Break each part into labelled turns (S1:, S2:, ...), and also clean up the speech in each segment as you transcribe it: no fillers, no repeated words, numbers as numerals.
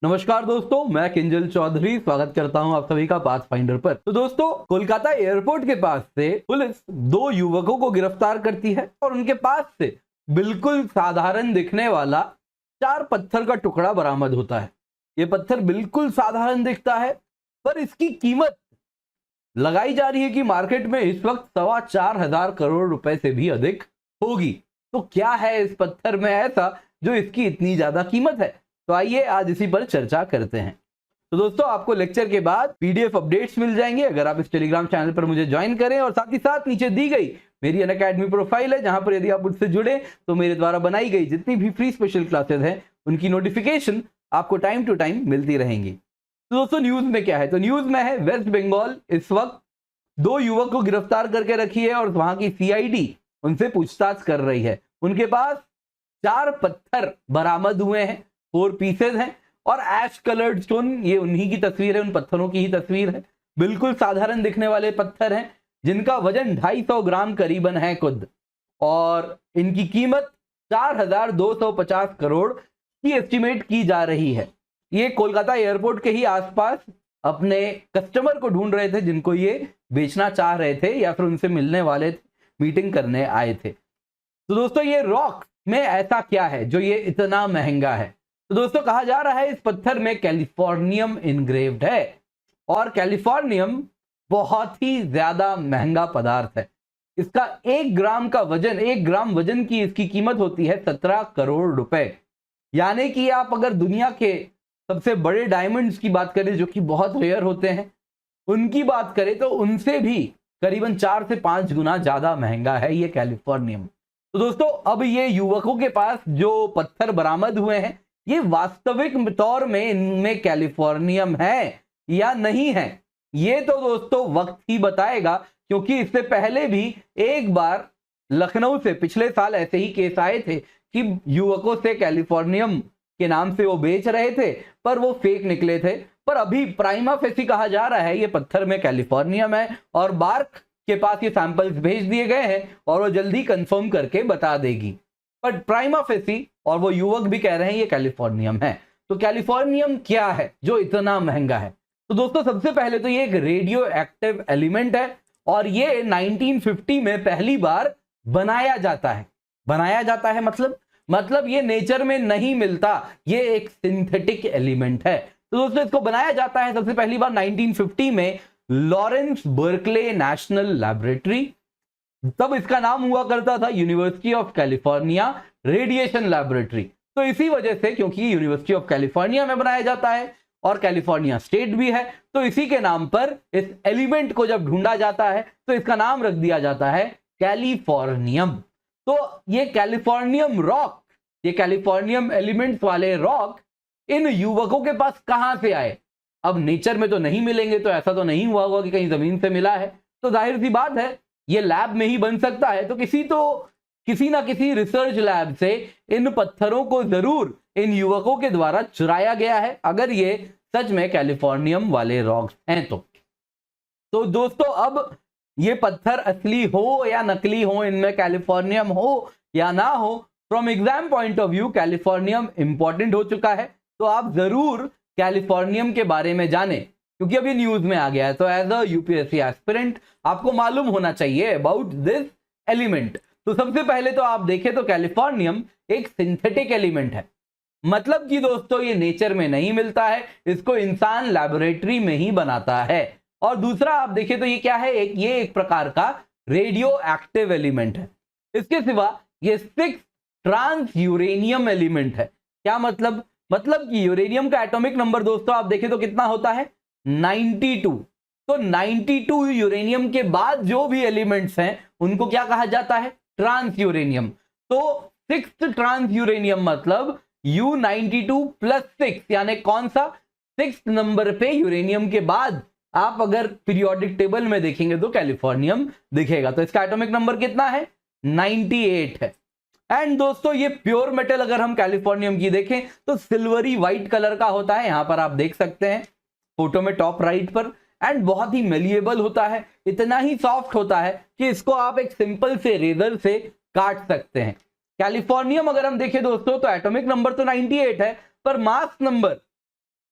S1: नमस्कार दोस्तों, मैं किंजल चौधरी स्वागत करता हूं आप सभी का पाथ फाइंडर पर। तो दोस्तों, कोलकाता एयरपोर्ट के पास से पुलिस दो युवकों को गिरफ्तार करती है और उनके पास से बिल्कुल साधारण दिखने वाला 4 पत्थर का टुकड़ा बरामद होता है। ये पत्थर बिल्कुल साधारण दिखता है, पर इसकी कीमत लगाई जा रही है कि मार्केट में इस वक्त 4,2500 करोड़ रुपए से भी अधिक होगी। तो क्या है इस पत्थर में ऐसा जो इसकी इतनी ज्यादा कीमत है? तो आइए आज इसी पर चर्चा करते हैं। तो दोस्तों, आपको लेक्चर के बाद पीडीएफ अपडेट्स मिल जाएंगे अगर आप इस टेलीग्राम चैनल पर मुझे ज्वाइन करें, और साथ ही साथ नीचे दी गई मेरी अनअकैडमी प्रोफाइल है, जहां पर यदि आप मुझसे जुड़े तो मेरे द्वारा बनाई गई जितनी भी फ्री स्पेशल क्लासेस हैं उनकी नोटिफिकेशन आपको टाइम टू टाइम मिलती रहेंगी। तो दोस्तों, न्यूज में क्या है? तो न्यूज में है वेस्ट बंगाल इस वक्त दो युवक को गिरफ्तार करके रखी है और वहां की सीआईडी उनसे पूछताछ कर रही है। उनके पास 4 पत्थर बरामद हुए हैं, 4 पीसेज हैं, और एश कलर्ड स्टोन, ये उन्हीं की तस्वीर है, उन पत्थरों की ही तस्वीर है। बिल्कुल साधारण दिखने वाले पत्थर हैं जिनका वजन 250 ग्राम करीबन है खुद, और इनकी कीमत 4,250 करोड़ की एस्टिमेट की जा रही है। ये कोलकाता एयरपोर्ट के ही आसपास अपने कस्टमर को ढूंढ रहे थे जिनको ये बेचना चाह रहे थे या फिर उनसे मिलने वाले थे, मीटिंग करने आए थे। तो दोस्तों, ये रॉक में ऐसा क्या है जो ये इतना महंगा है? तो दोस्तों, कहा जा रहा है इस पत्थर में कैलिफोर्नियम इनग्रेव्ड है, और कैलिफोर्नियम बहुत ही ज्यादा महंगा पदार्थ है। इसका 1 ग्राम वजन की इसकी कीमत होती है 17 करोड़ रुपए। यानी कि आप अगर दुनिया के सबसे बड़े डायमंड्स की बात करें जो कि बहुत रेयर होते हैं, उनकी बात करें तो उनसे भी करीबन 4 से 5 गुना ज्यादा महंगा है ये कैलिफोर्नियम। तो दोस्तों, अब ये युवकों के पास जो पत्थर बरामद हुए हैं, ये वास्तविक तौर में इनमें कैलिफोर्नियम है या नहीं है, ये तो दोस्तों वक्त ही बताएगा। क्योंकि इससे पहले भी एक बार लखनऊ से पिछले साल ऐसे ही केस आए थे कि युवकों से कैलिफोर्नियम के नाम से वो बेच रहे थे, पर वो फेक निकले थे। पर अभी प्राइमा फेसी कहा जा रहा है ये पत्थर में कैलिफोर्नियम है, और बार्क के पास ये सैंपल्स भेज दिए गए हैं और वो जल्दी कंफर्म करके बता देगी। बट प्राइमा फेसी और वो युवक भी कह रहे हैं ये कैलिफोर्नियम है। तो कैलिफोर्नियम क्या है जो इतना महंगा है? तो दोस्तों, सबसे पहले तो ये एक रेडियो एक्टिव एलिमेंट है, और ये 1950 में पहली बार बनाया जाता है। बनाया जाता है मतलब ये नेचर में नहीं मिलता, ये एक सिंथेटिक एलिमेंट है। तो दोस्तों, इसको बनाया जाता है सबसे पहली बार 1950 में लॉरेंस बर्कले नेशनल लैबोरेटरी, तब इसका नाम हुआ करता था university of California radiation laboratory. तो इसी वजह से, क्योंकि यूनिवर्सिटी ऑफ कैलिफोर्निया में बनाया जाता है और कैलिफोर्निया स्टेट भी है, तो इसी के नाम पर इस एलिमेंट को जब ढूंढा जाता है तो इसका नाम रख दिया जाता है कैलिफोर्नियम। तो ये कैलिफोर्नियम रॉक, ये कैलिफोर्नियम एलिमेंट्स वाले रॉक इन युवकों के पास कहां से आए? अब नेचर में तो नहीं मिलेंगे, तो ऐसा तो नहीं हुआ होगा कि कहीं जमीन से मिला है। तो जाहिर सी बात है ये लैब में ही बन सकता है। तो किसी ना किसी रिसर्च लैब से इन पत्थरों को जरूर इन युवकों के द्वारा चुराया गया है, अगर ये सच में कैलिफोर्नियम वाले रॉक्स हैं तो दोस्तों, अब ये पत्थर असली हो या नकली हो, इनमें कैलिफोर्नियम हो या ना हो, from exam point of view californium important हो चुका है। तो आप जरूर कैलिफोर्नियम के बारे में जानें, क्योंकि अभी न्यूज में आ गया है। तो एज अ यूपीएससी एस्पिरेंट आपको मालूम होना चाहिए अबाउट दिस एलिमेंट। तो सबसे पहले तो आप देखें तो कैलिफोर्नियम एक सिंथेटिक एलिमेंट है, मतलब कि दोस्तों ये नेचर में नहीं मिलता है, इसको इंसान लैबोरेटरी में ही बनाता है। और दूसरा आप देखें तो ये क्या है, ये एक प्रकार का रेडियो एक्टिव एलिमेंट है। इसके सिवा ये 6 ट्रांस यूरेनियम एलिमेंट है। क्या मतलब कि यूरेनियम का एटॉमिक नंबर दोस्तों आप देखें तो कितना होता है, 92। तो 92 यूरेनियम के बाद जो भी एलिमेंट्स हैं उनको क्या कहा जाता है, ट्रांस यूरेनियम। तो 6th ट्रांस यूरेनियम मतलब U92 प्लस 6, यानी कौन सा, 6th नंबर पे यूरेनियम के बाद आप अगर पीरियोडिक टेबल में देखेंगे तो कैलिफोर्नियम दिखेगा। तो इसका एटॉमिक नंबर कितना है, 98 है। एंड दोस्तों, ये प्योर मेटल अगर हम कैलिफोर्नियम की देखें तो सिल्वरी व्हाइट कलर का होता है, यहां पर आप देख सकते हैं फोटो में टॉप राइट पर। एंड बहुत ही मेलिएबल होता है, इतना ही सॉफ्ट होता है कि इसको आप एक सिंपल से रेजर से काट सकते हैं। कैलिफोर्नियम अगर हम देखें दोस्तों तो एटॉमिक नंबर तो 98 है, पर मास नंबर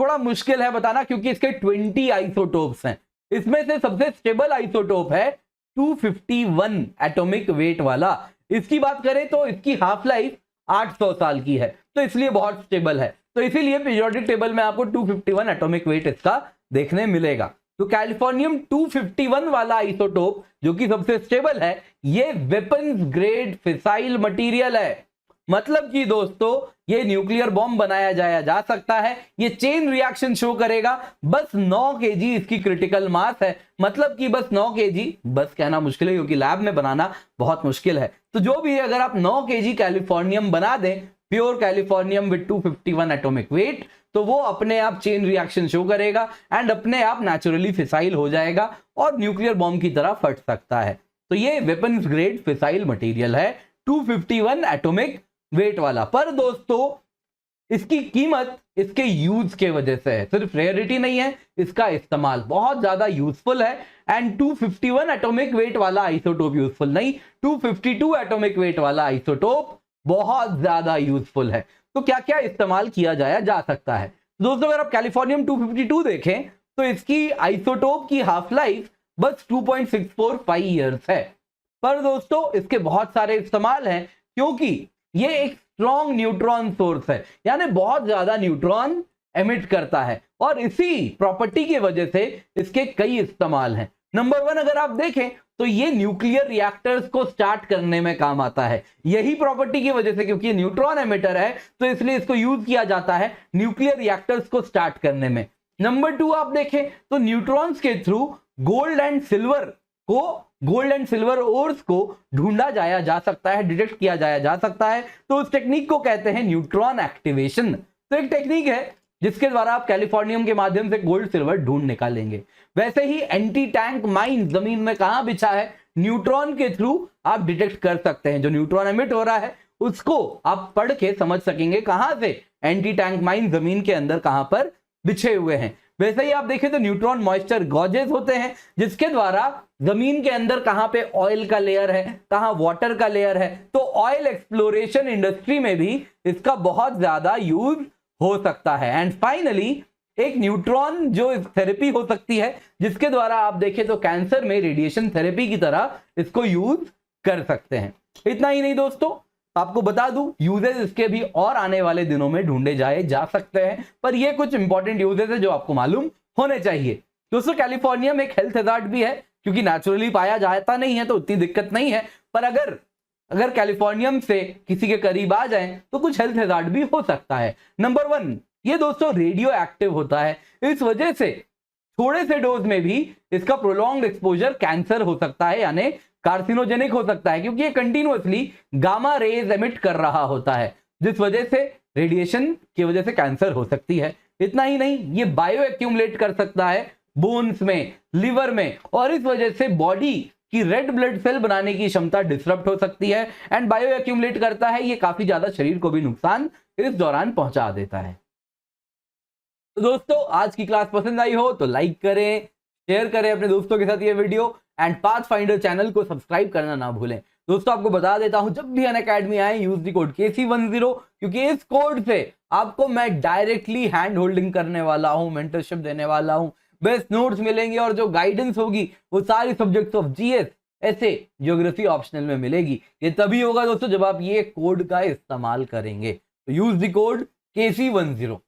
S1: थोड़ा मुश्किल है बताना क्योंकि इसके 20 आइसोटोप्स हैं। इसमें से सबसे स्टेबल आइसोटोप है 251 एटॉमिक वेट वाला। इसकी बात करें तो इसकी हाफ लाइफ 800 साल की है, तो इसलिए बहुत स्टेबल है। तो इसीलिए पीरियोडिक टेबल में आपको 251 एटॉमिक वेट इसका देखने मिलेगा। तो कैलिफोर्नियम 251 वाला आइसोटोप जो कि सबसे स्टेबल है, ये वेपन्स ग्रेड फिसाइल मटेरियल है। मतलब कि दोस्तों ये न्यूक्लियर बॉम्ब बनाया जाया जा सकता है। ये चेन रिएक्शन शो करेगा। बस 9 केजी इसकी क्रिटिकल मास है। मतलब कि बस 9 केजी, बस कहना मुश्किल है क्योंकि लैब में बनाना बहुत मुश्किल है। तो जो भी है, अगर आप 9 केजी कैलिफोर्नियम बना दें, pure californium with 251 atomic weight, तो वो अपने आप चेन रिएक्शन शो करेगा एंड अपने आप नेचुरली फिसाइल हो जाएगा और न्यूक्लियर बॉम्ब की तरह फट सकता है। तो ये वेपन्स ग्रेड फिसाइल मटेरियल है 251 एटॉमिक वेट वाला। पर दोस्तों इसकी कीमत इसके यूज के वजह से है, सिर्फ रेयरिटी नहीं है, इसका इस्तेमाल बहुत ज्यादा यूजफुल है। एंड 251 एटॉमिक वेट वाला आइसोटोप यूजफुल नहीं, 252 एटॉमिक वेट वाला आइसोटोप बहुत ज्यादा यूजफुल है। तो क्या क्या इस्तेमाल किया जाया जा सकता है दोस्तों? अगर आप कैलिफोर्नियम 252 देखें तो इसकी आइसोटोप की हाफ लाइफ बस 2.645 ईयर्स है। पर दोस्तों इसके बहुत सारे इस्तेमाल हैं क्योंकि ये एक स्ट्रॉन्ग न्यूट्रॉन सोर्स है, यानी बहुत ज्यादा न्यूट्रॉन एमिट करता है और इसी प्रॉपर्टी की वजह से इसके कई इस्तेमाल हैं। नंबर 1 अगर आप देखें तो ये न्यूक्लियर रिएक्टर्स को स्टार्ट करने में काम आता है। यही प्रॉपर्टी की वजह से, क्योंकि ये न्यूट्रॉन एमिटर है, तो इसलिए इसको यूज किया जाता है न्यूक्लियर रिएक्टर्स को स्टार्ट करने में। नंबर 2 आप देखें तो न्यूट्रॉन्स के through gold and silver ores को ढूंढा जाया जा सकता है, डिटेक्ट किया जाया जा सकता है। तो उस टेक्निक को कहते हैं न्यूट्रॉन एक्टिवेशन। तो एक टेक्निक है जिसके द्वारा आप कैलिफोर्नियम के माध्यम से गोल्ड सिल्वर ढूंढ निकालेंगे। वैसे ही एंटी टैंक माइन जमीन में कहां बिछा है, न्यूट्रॉन के थ्रू आप डिटेक्ट कर सकते हैं। जो न्यूट्रॉन एमिट हो रहा है उसको आप पढ़ के समझ सकेंगे कहां से एंटी टैंक माइन जमीन के अंदर कहां पर बिछे हुए हैं। वैसे ही आप देखें तो न्यूट्रॉन मॉइस्चर गॉजेस होते हैं जिसके द्वारा जमीन के अंदर कहां पे ऑयल का लेयर है, कहां वाटर का लेयर है। तो ऑयल एक्सप्लोरेशन इंडस्ट्री में भी इसका बहुत ज्यादा यूज हो सकता है। एंड फाइनली एक न्यूट्रॉन जो थेरेपी हो सकती है जिसके द्वारा आप देखें तो कैंसर में रेडिएशन थेरेपी की तरह इसको यूज कर सकते हैं। इतना ही नहीं दोस्तों, आपको बता दूं यूजेस इसके भी और आने वाले दिनों में ढूंढे जाए जा सकते हैं, पर ये कुछ इंपॉर्टेंट यूजेस है जो आपको मालूम होने चाहिए। दोस्तों कैलिफोर्नियम एक हेल्थ हैजार्ड भी है क्योंकि नेचुरली पाया जाता नहीं है तो उतनी दिक्कत नहीं है, पर अगर कैलिफोर्नियम से किसी के करीब आ जाए तो कुछ हेल्थ हैजार्ड भी हो सकता है। नंबर 1, ये दोस्तों रेडियो एक्टिव होता है। इस वजह से थोड़े से डोज में भी इसका प्रोलॉन्ग्ड एक्सपोजर कैंसर हो सकता है, यानी कार्सिनोजेनिक हो सकता है, क्योंकि ये कंटिन्यूअसली गामा रेज एमिट कर रहा होता है जिस वजह से रेडिएशन की वजह से कैंसर हो सकती है। इतना ही नहीं, ये बायो एक्यूमुलेट कर सकता है बोन्स में, लिवर में, और इस वजह से बॉडी की रेड ब्लड सेल बनाने की क्षमता डिसरप्ट हो सकती है एंड बायो एक्यूमुलेट करता है। ये काफी ज्यादा शरीर को भी नुकसान इस दौरान पहुंचा देता है। तो दोस्तों आज की क्लास पसंद आई हो तो लाइक करें, शेयर करें अपने दोस्तों के साथ ये वीडियो, एंड पाथफाइंडर चैनल को सब्सक्राइब करना ना भूलें। दोस्तों आपको बता देता हूं, जब भी अनअकैडमी आए यूज द कोड KC10, क्योंकि इस कोड से आपको मैं डायरेक्टली हैंड होल्डिंग करने वाला हूं, मेंटरशिप देने वाला हूं, बेस्ट नोट्स मिलेंगे और जो गाइडेंस होगी वो सारी सब्जेक्ट्स ऑफ GS, ऐसे ज्योग्राफी ऑप्शनल में मिलेगी। ये तभी होगा दोस्तों जब आप ये कोड का इस्तेमाल करेंगे। तो यूज द कोड KC10।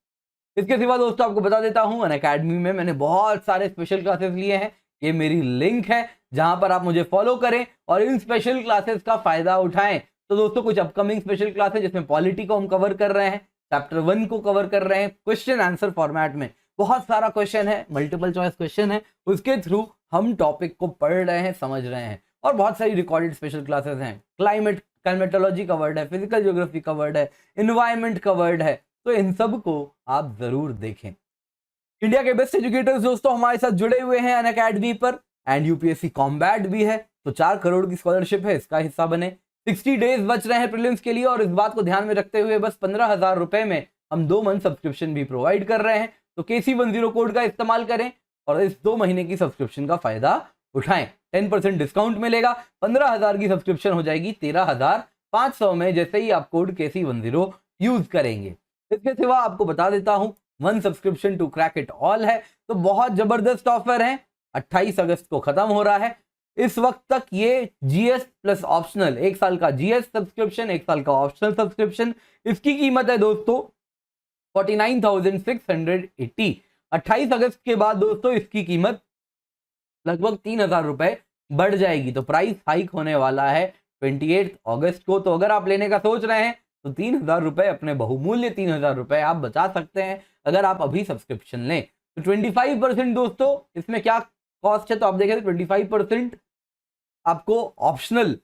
S1: इसके सिवा दोस्तों आपको बता देता हूं अनअकैडमी में मैंने बहुत सारे स्पेशल क्लासेस लिए हैं। ये मेरी लिंक है जहां पर आप मुझे फॉलो करें और इन स्पेशल क्लासेस का फायदा उठाएं। तो दोस्तों कुछ अपकमिंग स्पेशल क्लासेस जिसमें पॉलिटी को हम कवर कर रहे हैं, चैप्टर 1 को कवर कर रहे हैं, क्वेश्चन आंसर फॉर्मेट में बहुत सारा क्वेश्चन है, मल्टीपल चॉइस क्वेश्चन है, उसके थ्रू हम टॉपिक को पढ़ रहे हैं, समझ रहे हैं। और बहुत सारी रिकॉर्डेड स्पेशल क्लासेस हैं, क्लाइमेटोलॉजी कवर्ड है, फिजिकल ज्योग्राफी कवर्ड है, इन्वायरमेंट कवर्ड है। तो इन सब को आप जरूर देखें। इंडिया के बेस्ट एजुकेटर्स दोस्तों हमारे साथ जुड़े हुए हैं अनअकैडमी पर, एंड UPSC कॉम्बैट भी है, तो 4 करोड़ की स्कॉलरशिप है, इसका हिस्सा बने। 60 डेज बच रहे हैं प्रीलिम्स के लिए और इस बात को ध्यान में रखते हुए बस 15,000 रुपए में हम 2 मंथ सब्सक्रिप्शन भी प्रोवाइड कर रहे हैं। तो KC10 कोड का इस्तेमाल करें और इस 2 महीने की सब्सक्रिप्शन का फायदा उठाएं। 10% डिस्काउंट मिलेगा, 15,000 की सब्सक्रिप्शन हो जाएगी 13,500 में जैसे ही आप कोड KC10 यूज करेंगे। इसके सिवा आपको बता देता हूं one subscription to crack it all है। तो बहुत जबरदस्त ऑफर है, 28 अगस्त को खत्म हो रहा है। इस वक्त तक ये जीएस प्लस ऑप्शनल, 1 साल का जीएस सब्सक्रिप्शन, 1 साल का ऑप्शनल सब्सक्रिप्शन, इसकी कीमत है दोस्तों 49,680। 28 अगस्त के बाद दोस्तों इसकी कीमत लगभग 3,000 रुपए बढ़ जाएगी। तो प्राइस हाइक होने वाला है 28 अगस्त को। तो अगर आप लेने का सोच रहे हैं तो 3,000 रुपए, अपने बहुमूल्य 3,000 रुपए आप बचा सकते हैं अगर आप अभी सब्सक्रिप्शन लें। तो 25% दोस्तों इसमें क्या कॉस्ट है, तो आप देखें 25% आपको ऑप्शनल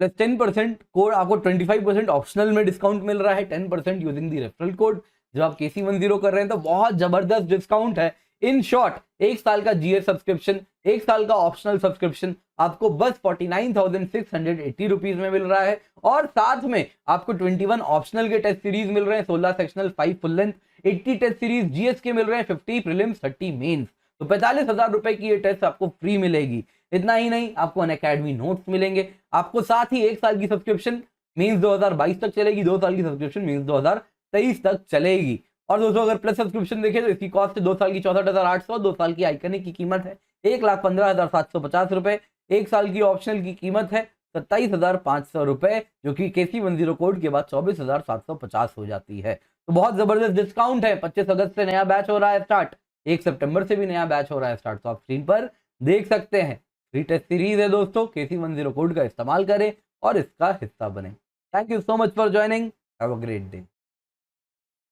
S1: प्लस 10% कोड, आपको 25% ऑप्शनल में डिस्काउंट मिल रहा है, 10% यूजिंग दी रेफरल कोड जो आप KC10 कर रहे हैं। तो बहुत जबरदस्त डिस्काउंट है। इन शॉर्ट 1 साल का जीएस सब्सक्रिप्शन, 1 साल का ऑप्शनल सब्सक्रिप्शन आपको बस 49,680 रुपीज में मिल रहा है। और साथ में आपको 21 ऑप्शनल के टेस्ट सीरीज मिल रहे हैं, 16 sectional, 5 full length, 80 test series GS के मिल रहे हैं, 50 प्रीलिम्स, 30 मेंस। तो 45,000 रुपए की ये टेस्ट आपको फ्री मिलेगी। इतना ही नहीं, आपको अनअकैडमी नोट्स मिलेंगे, आपको साथ ही 1 साल की सब्सक्रिप्शन मींस 2022 तक चलेगी, 2 साल की सब्सक्रिप्शन मींस 2023 तक चलेगी। और दोस्तों अगर प्लस सब्सक्रिप्शन देखें तो इसकी कॉस्ट है 2 साल की 64,800, 2 साल की आइकनिक की कीमत है 1,15,750 रुपए, 1 साल की ऑप्शनल की कीमत है 27,500 रुपए, जो कि KC10 कोड के बाद 24,750 हो जाती है। तो बहुत जबरदस्त डिस्काउंट है। 25 अगस्त से नया बैच हो रहा है स्टार्ट, 1 सितंबर से भी नया बैच हो रहा है स्टार्ट। तो आप स्क्रीन पर देख सकते हैं, फ्री टेस्ट सीरीज है दोस्तों। KC10 कोड का इस्तेमाल करें और इसका हिस्सा बने। Thank you so much for joining, have a great day.